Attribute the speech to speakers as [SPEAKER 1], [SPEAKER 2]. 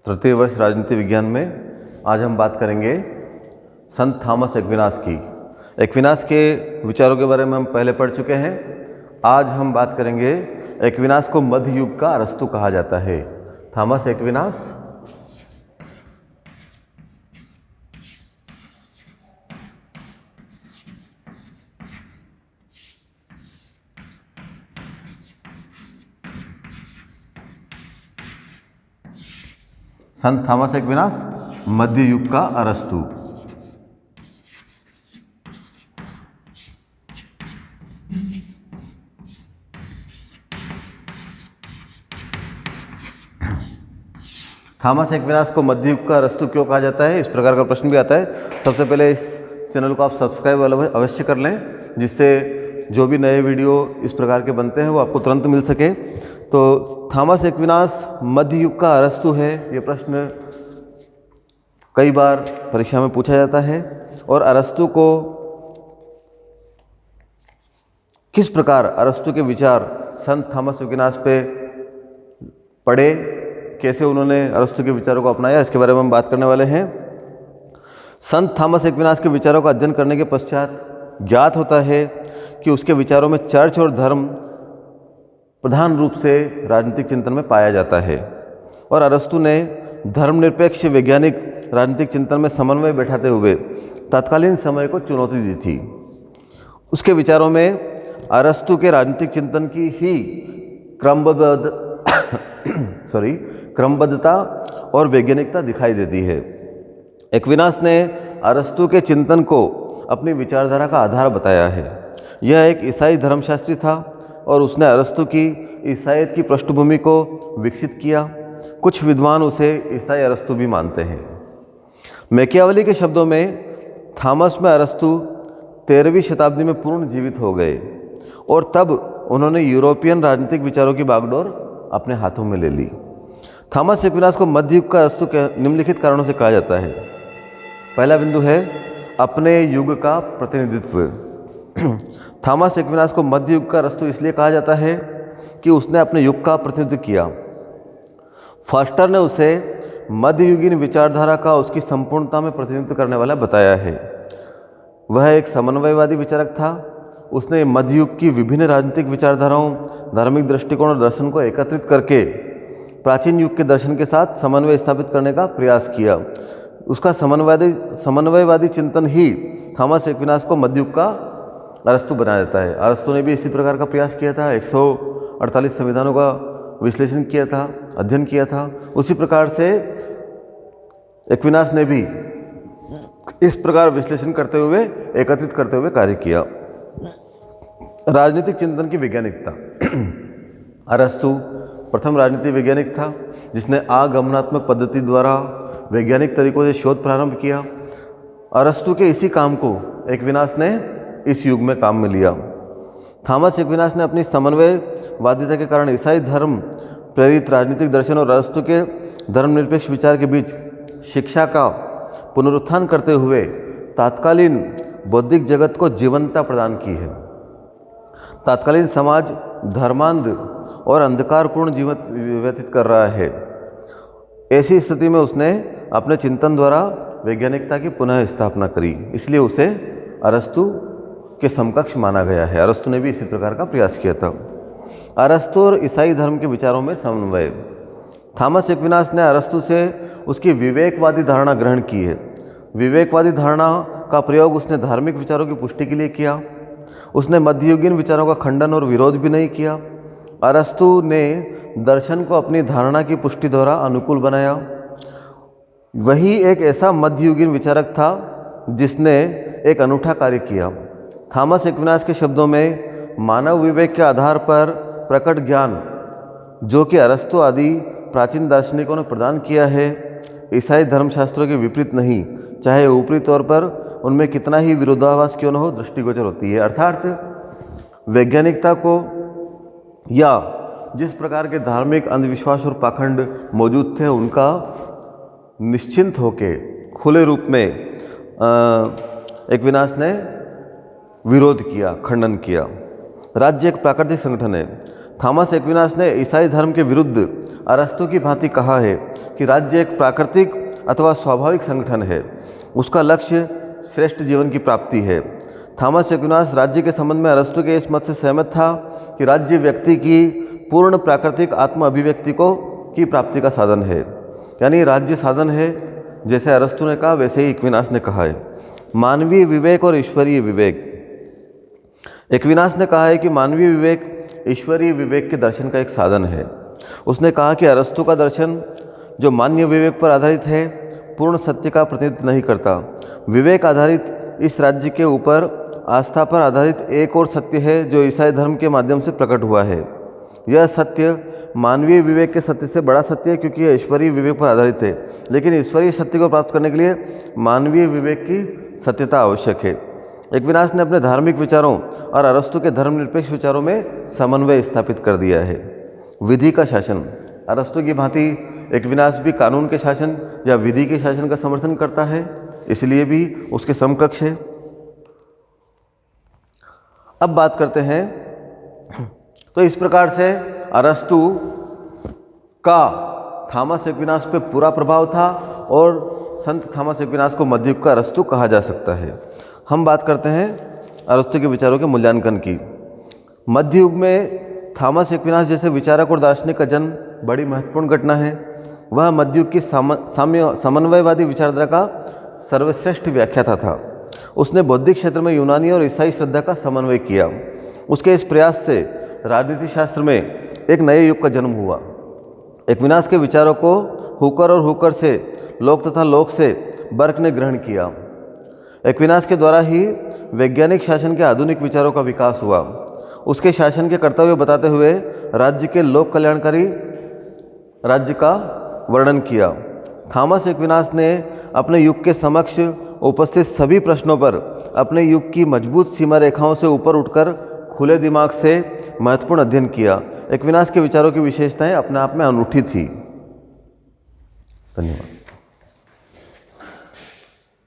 [SPEAKER 1] तृतीय वर्ष राजनीति विज्ञान में आज हम बात करेंगे संत थॉमस एक्विनास की। एक्विनास के विचारों के बारे में हम पहले पढ़ चुके हैं। आज हम बात करेंगे एक्विनास को मध्य युग का अरस्तु कहा जाता है। थॉमस एक्विनास संत थॉमस एक्विनास मध्य युग का अरस्तु। थॉमस एक्विनास को मध्य युग का अरस्तु क्यों कहा जाता है, इस प्रकार का प्रश्न भी आता है। सबसे पहले इस चैनल को आप सब्सक्राइब अवश्य कर लें, जिससे जो भी नए वीडियो इस प्रकार के बनते हैं वो आपको तुरंत मिल सके। तो थॉमस एक्विनास मध्य युग का अरस्तु है, ये प्रश्न कई बार परीक्षा में पूछा जाता है। और अरस्तु को किस प्रकार अरस्तु के विचार संत थॉमस एक्विनास पे पढ़े, कैसे उन्होंने अरस्तु के विचारों को अपनाया, इसके बारे में हम बात करने वाले हैं। संत थॉमस एक्विनास के विचारों का अध्ययन करने के पश्चात ज्ञात होता है कि उसके विचारों में चर्च और धर्म प्रधान रूप से राजनीतिक चिंतन में पाया जाता है, और अरस्तु ने धर्मनिरपेक्ष वैज्ञानिक राजनीतिक चिंतन में समन्वय बैठाते हुए तत्कालीन समय को चुनौती दी थी। उसके विचारों में अरस्तु के राजनीतिक चिंतन की ही क्रमबद्धता और वैज्ञानिकता दिखाई देती है। एक्विनास ने अरस्तु के चिंतन को अपनी विचारधारा का आधार बताया है। यह एक ईसाई धर्मशास्त्री था और उसने अरस्तु की ईसाईयत की पृष्ठभूमि को विकसित किया। कुछ विद्वान उसे ईसाई अरस्तु भी मानते हैं। मैकियावेली के शब्दों में थॉमस में अरस्तु 13वीं शताब्दी में पूर्ण जीवित हो गए, और तब उन्होंने यूरोपियन राजनीतिक विचारों की बागडोर अपने हाथों में ले ली। थॉमस एक्विनास को मध्य युग का अरस्तु निम्नलिखित कारणों से कहा जाता है। पहला बिंदु है अपने युग का प्रतिनिधित्व। थॉमस एक्विनास को मध्य युग का अरस्तु इसलिए कहा जाता है कि उसने अपने युग का प्रतिनिधित्व किया। फास्टर ने उसे मध्ययुगीन विचारधारा का उसकी संपूर्णता में प्रतिनिधित्व करने वाला बताया है। वह एक समन्वयवादी विचारक था। उसने मध्ययुग की विभिन्न राजनीतिक विचारधाराओं, धार्मिक दृष्टिकोण और दर्शन को एकत्रित करके प्राचीन युग के दर्शन के साथ समन्वय स्थापित करने का प्रयास किया। उसका समन्वयवादी चिंतन ही थॉमस एक्विनास को मध्ययुग का अरस्तु बनाया जाता है। अरस्तु ने भी इसी प्रकार का प्रयास किया था, 148 संविधानों का विश्लेषण किया था, अध्ययन किया था। उसी प्रकार से एक्विनास ने भी इस प्रकार विश्लेषण करते हुए, एकत्रित करते हुए कार्य किया। राजनीतिक चिंतन की वैज्ञानिकता। अरस्तु प्रथम राजनीति वैज्ञानिक था जिसने आगमनात्मक पद्धति द्वारा वैज्ञानिक तरीकों से शोध प्रारंभ किया। अरस्तु के इसी काम को एक्विनास ने इस युग में काम में लिया। थॉमस एक्विनास ने अपनी समन्वयवादिता के कारण ईसाई धर्म प्रेरित राजनीतिक दर्शन और अरस्तु के धर्मनिरपेक्ष विचार के बीच शिक्षा का पुनरुत्थान करते हुए तत्कालीन बौद्धिक जगत को जीवंतता प्रदान की है। तत्कालीन समाज धर्मांध और अंधकारपूर्ण जीवन व्यतीत कर रहा है। ऐसी स्थिति में उसने अपने चिंतन द्वारा वैज्ञानिकता की पुनः स्थापना करी, इसलिए उसे अरस्तु के समकक्ष माना गया है। अरस्तु ने भी इसी प्रकार का प्रयास किया था। अरस्तु और ईसाई धर्म के विचारों में समन्वय। थॉमस एक्विनास ने अरस्तु से उसकी विवेकवादी धारणा ग्रहण की है। विवेकवादी धारणा का प्रयोग उसने धार्मिक विचारों की पुष्टि के लिए किया। उसने मध्ययुगीन विचारों का खंडन और विरोध भी नहीं किया। अरस्तु ने दर्शन को अपनी धारणा की पुष्टि द्वारा अनुकूल बनाया। वही एक ऐसा मध्ययुगीन विचारक था जिसने एक अनूठा कार्य किया। थॉमस एक्विनास के शब्दों में मानव विवेक के आधार पर प्रकट ज्ञान, जो कि अरस्तु आदि प्राचीन दार्शनिकों ने प्रदान किया है, ईसाई धर्मशास्त्रों के विपरीत नहीं, चाहे ऊपरी तौर पर उनमें कितना ही विरोधाभास क्यों न हो, दृष्टिगोचर होती है। अर्थात वैज्ञानिकता को, या जिस प्रकार के धार्मिक अंधविश्वास और पाखंड मौजूद थे, उनका निश्चिंत होके खुले रूप में एक्विनास ने विरोध किया, खंडन किया। राज्य एक प्राकृतिक संगठन है। थॉमस एक्विनास ने ईसाई धर्म के विरुद्ध अरस्तु की भांति कहा है कि राज्य एक प्राकृतिक अथवा स्वाभाविक संगठन है, उसका लक्ष्य श्रेष्ठ जीवन की प्राप्ति है। थॉमस एक्विनास राज्य के संबंध में अरस्तु के इस मत से सहमत था कि राज्य व्यक्ति की पूर्ण प्राकृतिक आत्म अभिव्यक्ति की प्राप्ति का साधन है, यानी राज्य साधन है। जैसे अरस्तु ने कहा वैसे ही एक्विनास ने कहा है। मानवीय विवेक और ईश्वरीय विवेक। एक्विनास ने कहा है कि मानवीय विवेक ईश्वरीय विवेक के दर्शन का एक साधन है। उसने कहा कि अरस्तु का दर्शन जो मान्य विवेक पर आधारित है, पूर्ण सत्य का प्रतिनिधित्व नहीं करता। विवेक आधारित इस राज्य के ऊपर आस्था पर आधारित एक और सत्य है जो ईसाई धर्म के माध्यम से प्रकट हुआ है। यह सत्य मानवीय विवेक के सत्य से बड़ा सत्य है क्योंकि यह ईश्वरीय विवेक पर आधारित है, लेकिन ईश्वरीय सत्य को प्राप्त करने के लिए मानवीय विवेक की सत्यता आवश्यक है। एक्विनास ने अपने धार्मिक विचारों और अरस्तु के धर्मनिरपेक्ष विचारों में समन्वय स्थापित कर दिया है। विधि का शासन। अरस्तु की भांति एक्विनास भी कानून के शासन या विधि के शासन का समर्थन करता है, इसलिए भी उसके समकक्ष है। अब बात करते हैं, तो इस प्रकार से अरस्तु का थॉमस एक्विनास पे पूरा प्रभाव था और संत थॉमस एक्विनास को मध्ययुग का अरस्तु कहा जा सकता है। हम बात करते हैं अरस्तु के विचारों के मूल्यांकन की। मध्ययुग में थॉमस एक्विनास जैसे विचारक और दार्शनिक का जन्म बड़ी महत्वपूर्ण घटना है। वह मध्ययुग की समन्वयवादी विचारधारा का सर्वश्रेष्ठ व्याख्याता था। उसने बौद्धिक क्षेत्र में यूनानी और ईसाई श्रद्धा का समन्वय किया। उसके इस प्रयास से राजनीति शास्त्र में एक नए युग का जन्म हुआ। एक्विनास के विचारों को हुकर और हुकर से लोक तथा लोक से बर्क ने ग्रहण किया। एक्विनास के द्वारा ही वैज्ञानिक शासन के आधुनिक विचारों का विकास हुआ। उसके शासन के कर्तव्य बताते हुए राज्य के लोक कल्याणकारी राज्य का वर्णन किया। थॉमस एक्विनास ने अपने युग के समक्ष उपस्थित सभी प्रश्नों पर अपने युग की मजबूत सीमा रेखाओं से ऊपर उठकर खुले दिमाग से महत्वपूर्ण अध्ययन किया। एक्विनास के विचारों की विशेषताएं अपने आप में अनूठी थी। धन्यवाद।